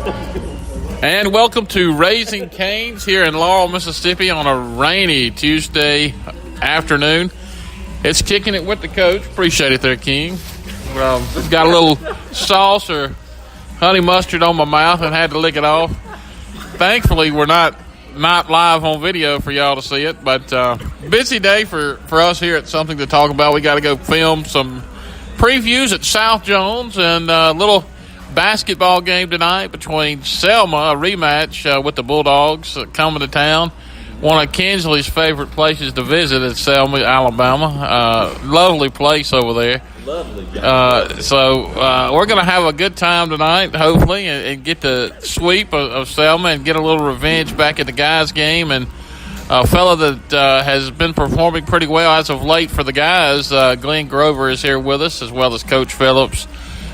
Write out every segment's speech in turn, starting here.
And welcome to Raising Cane's here in Laurel, Mississippi on a rainy Tuesday afternoon. It's Kicking It with the Coach. Appreciate it there, King. Got a little sauce or honey mustard on my mouth and had to lick it off. Thankfully, we're not live on video for y'all to see it, but busy day for us here at Something to Talk About. We got to go film some previews at South Jones and a little basketball game tonight between Selma, a rematch with the Bulldogs coming to town. One of Kinsley's favorite places to visit is Selma, Alabama. Lovely place over there. Lovely. So we're going to have a good time tonight, hopefully, and get the sweep of Selma and get a little revenge back at the guys' game. And a fellow that has been performing pretty well as of late for the guys, Glenn Grover, is here with us, as well as Coach Phillips,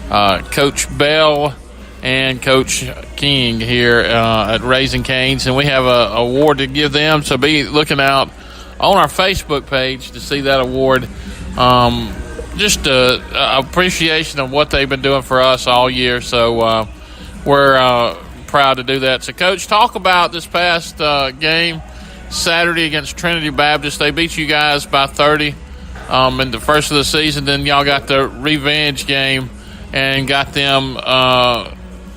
Coach Bell, and Coach King here at Raising Cane's. And we have an award to give them, so be looking out on our Facebook page to see that award. Just an appreciation of what they've been doing for us all year. So we're proud to do that. So, Coach, talk about this past game Saturday against Trinity Baptist. They beat you guys by 30 in the first of the season. Then y'all got the revenge game and got them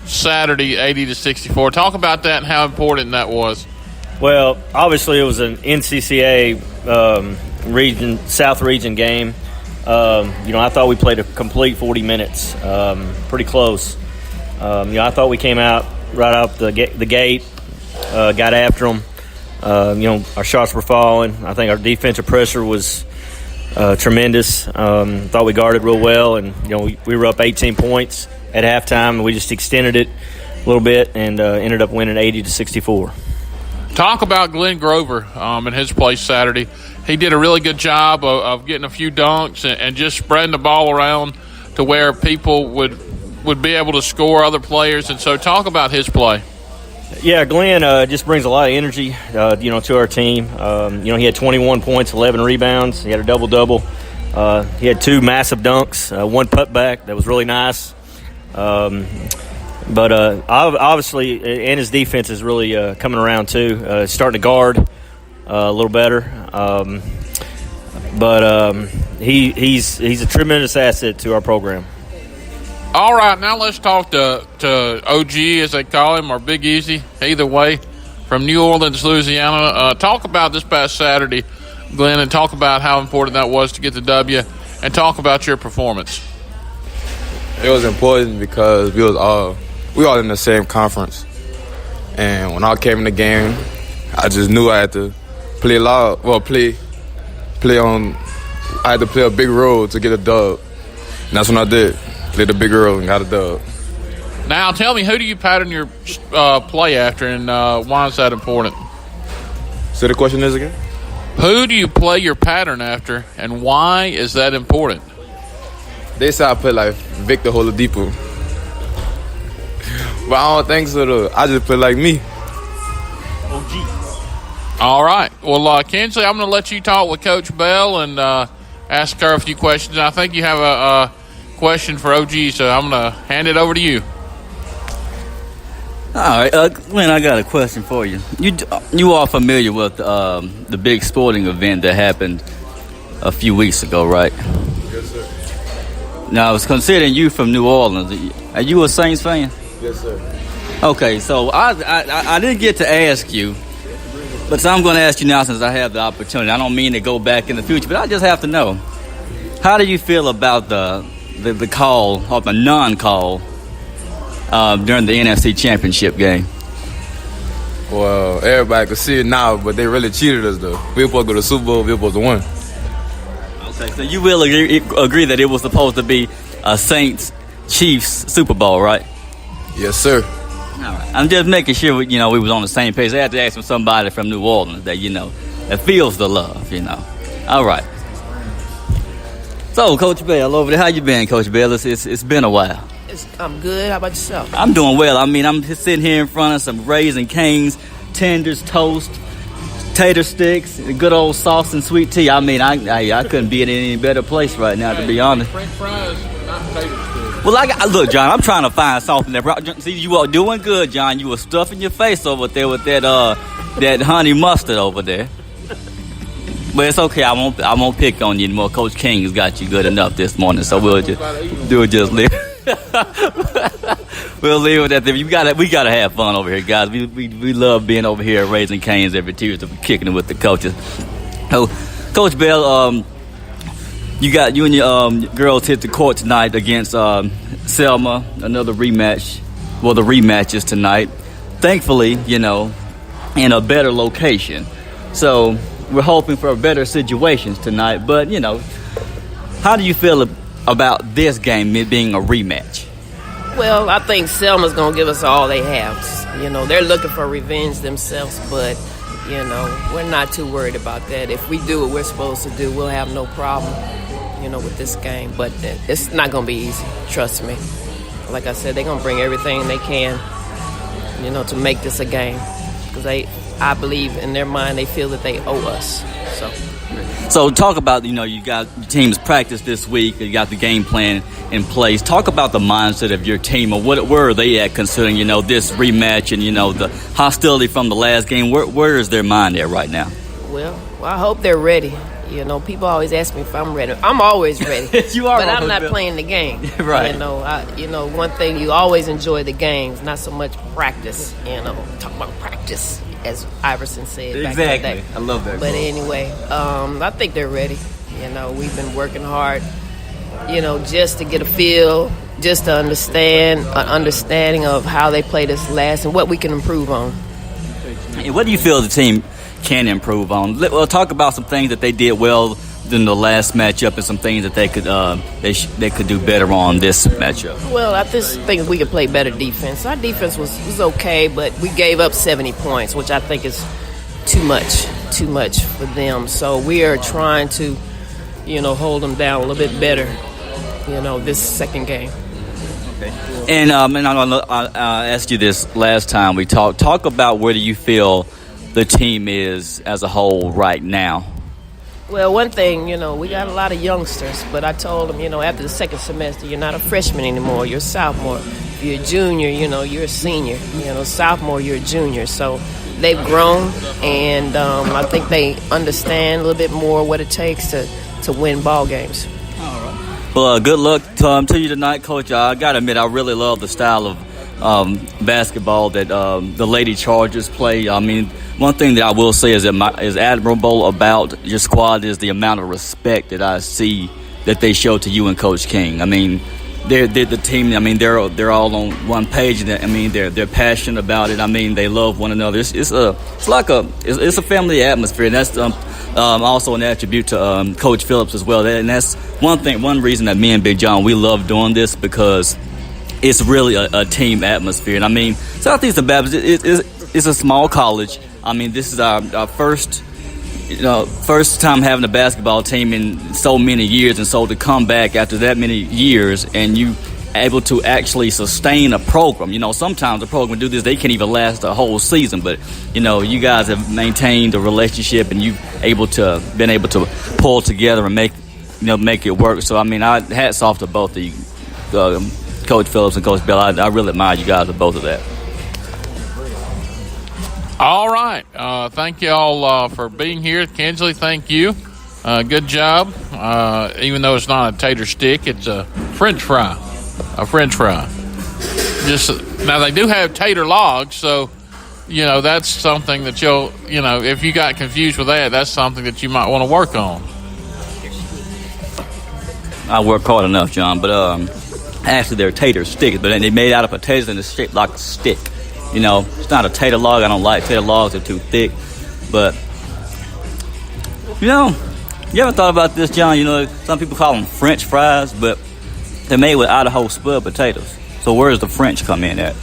Saturday 80-64. Talk about that and how important that was. Well, obviously it was an NCCA South Region game. I thought we played a complete 40 minutes, pretty close. I thought we came out right out the gate, got after them. Our shots were falling. I think our defensive pressure was tremendous. Thought we guarded real well, and we were up 18 points at halftime, and we just extended it a little bit and ended up winning 80-64. Talk about Glenn Grover in his play Saturday. He did a really good job of getting a few dunks and just spreading the ball around to where people would be able to score other players. And so talk about his play. Yeah, Glenn just brings a lot of energy, to our team. He had 21 points, 11 rebounds. He had a double-double. He had 2 massive dunks, 1 putback that was really nice. But obviously, and his defense is really coming around too. Starting to guard a little better. He's a tremendous asset to our program. All right, now let's talk to OG, as they call him, or Big Easy, either way, from New Orleans, Louisiana. Talk about this past Saturday, Glenn, and talk about how important that was to get the W, and talk about your performance. It was important because we all in the same conference, and when I came in the game, I just knew I had to play loud. Well, I had to play a big role to get a dub, and that's what I did. Played a big role and got a dub. Now, tell me, who do you pattern your play after, and why is that important? So the question is again? Who do you play your pattern after, and why is that important? They say I play like Victor Oladipo. But I don't think so, though. I just play like me. OG. All right. Well, Kinsley, I'm going to let you talk with Coach Bell and ask her a few questions. I think you have a question for OG, so I'm going to hand it over to you. All right, Glenn, I got a question for you. You are familiar with the big sporting event that happened a few weeks ago, right? Yes, sir. Now, I was considering you from New Orleans. Are you a Saints fan? Yes, sir. Okay, so I didn't get to ask you, but so I'm going to ask you now since I have the opportunity. I don't mean to go back in the future, but I just have to know. How do you feel about the call, or the non-call, during the NFC Championship game? Well, everybody can see it now, but they really cheated us, though. We were supposed to go to the Super Bowl. We were supposed to win. Okay, so you will agree that it was supposed to be a Saints-Chiefs Super Bowl, right? Yes, sir. All right. I'm just making sure we was on the same page. I had to ask from somebody from New Orleans that that feels the love. All right. So, Coach Bell over there, how you been, Coach Bell? It's been a while. I'm good. How about yourself? I'm doing well. I mean, I'm just sitting here in front of some Raising Cane's, tenders, toast, tater sticks, good old sauce and sweet tea. I mean, I couldn't be in any better place right now, to be honest. French fries, not tater sticks. Well, look, John, I'm trying to find something that. See, you are doing good, John. You were stuffing your face over there with that honey mustard over there. But it's okay. I won't pick on you anymore. Coach King has got you good enough this morning, so we'll just leave. We'll leave it at that. We gotta have fun over here, guys. We love being over here at Raising Cane's every Tuesday, kicking it with the coaches. So, Coach Bell, you and your girls hit the court tonight against Selma. Another rematch. Well, the rematch is tonight. Thankfully, in a better location. So we're hoping for better situations tonight. But how do you feel about this game being a rematch? Well, I think Selma's going to give us all they have. They're looking for revenge themselves, but, we're not too worried about that. If we do what we're supposed to do, we'll have no problem, with this game. But it's not going to be easy, trust me. Like I said, they're going to bring everything they can, to make this a game. Because I believe in their mind they feel that they owe us. So talk about, you got your team's practice this week. You got the game plan in place. Talk about the mindset of your team, or where are they at considering, this rematch and, the hostility from the last game. Where is their mind at right now? Well, I hope they're ready. People always ask me if I'm ready. I'm always ready. You are, but I'm not playing the game. Right. One thing, you always enjoy the games, not so much practice. Talk about practice, as Iverson said back in the day. I love that. But anyway, I think they're ready. We've been working hard, just to get a feel, just to understand, an understanding of how they played us last and what we can improve on. And what do you feel the team can improve on? We'll talk about some things that they did well in the last matchup and some things that they could do better on this matchup. Well, I just think we could play better defense. Our defense was okay, but we gave up 70 points, which I think is too much for them. So we are trying to, hold them down a little bit better, this second game. Okay. And I asked you this last time we talked. Talk about where do you feel the team is as a whole right now? Well, one thing, we got a lot of youngsters, but I told them, after the second semester, you're not a freshman anymore, you're a sophomore. If you're a junior, you're a senior. Sophomore, you're a junior. So they've grown, and I think they understand a little bit more what it takes to win ball games. All right. Well, good luck to you tonight, Coach. I got to admit, I really love the style of basketball that the Lady Chargers play. I mean, one thing that I will say is admirable about your squad is the amount of respect that I see that they show to you and Coach King. I mean, they're the team. I mean, they're all on one page. I mean, they're passionate about it. I mean, they love one another. It's a family atmosphere, and that's also an attribute to Coach Phillips as well. And that's one reason that me and Big John, we love doing this, because it's really a team atmosphere. And I mean, Southeastern Baptist is a small college. I mean, this is our first time having a basketball team in so many years, and so to come back after that many years and you able to actually sustain a program. Sometimes a program do this, they can't even last a whole season, but you guys have maintained a relationship and you've been able to pull together and make it work. So I mean, hats off to both of you, Coach Phillips and Coach Bell. I really admire you guys for both of that. All right. Thank you all for being here. Kinsley, thank you. Good job. Even though it's not a tater stick, it's a French fry. A French fry. Now, they do have tater logs, so, that's something that if you got confused with that, that's something that you might want to work on. I work hard enough, John, but actually they're tater sticks, but they made out of potatoes and it's shaped like a stick. It's not a tater log. I don't like tater logs. They're too thick. But, you ever thought about this, John? Some people call them French fries, but they're made with Idaho spud potatoes. So where does the French come in at?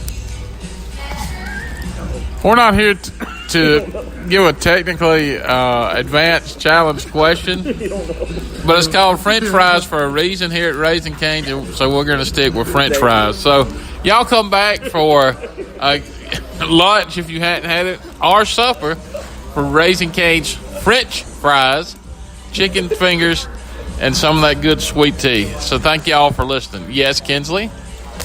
We're not here to give a technically advanced challenge question, but it's called French fries for a reason here at Raising Cane's, so we're going to stick with French fries. So y'all come back for lunch if you hadn't had it, or supper for Raising Cane's French fries, chicken fingers, and some of that good sweet tea. So thank y'all for listening. Yes, Kinsley?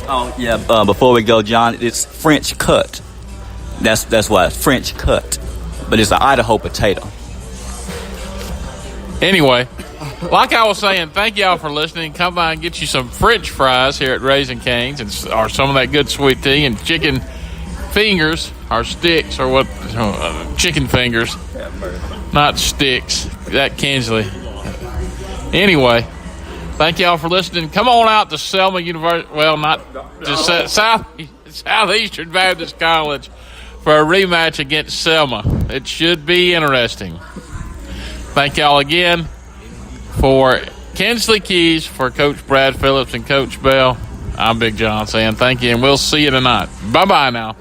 Oh yeah. Before we go, John, it's French cut. That's why it's French cut, but it's an Idaho potato. Anyway, like I was saying, thank y'all for listening. Come by and get you some French fries here at Raising Cane's, or some of that good sweet tea, and chicken fingers or sticks, or what? Chicken fingers, not sticks. That Kinsley. Anyway, thank y'all for listening. Come on out to Selma University. Well, not to Southeastern Baptist College for a rematch against Selma. It should be interesting. Thank y'all again. For Kinsley Keys, for Coach Brad Phillips and Coach Bell, I'm Big John saying thank you, and we'll see you tonight. Bye-bye now.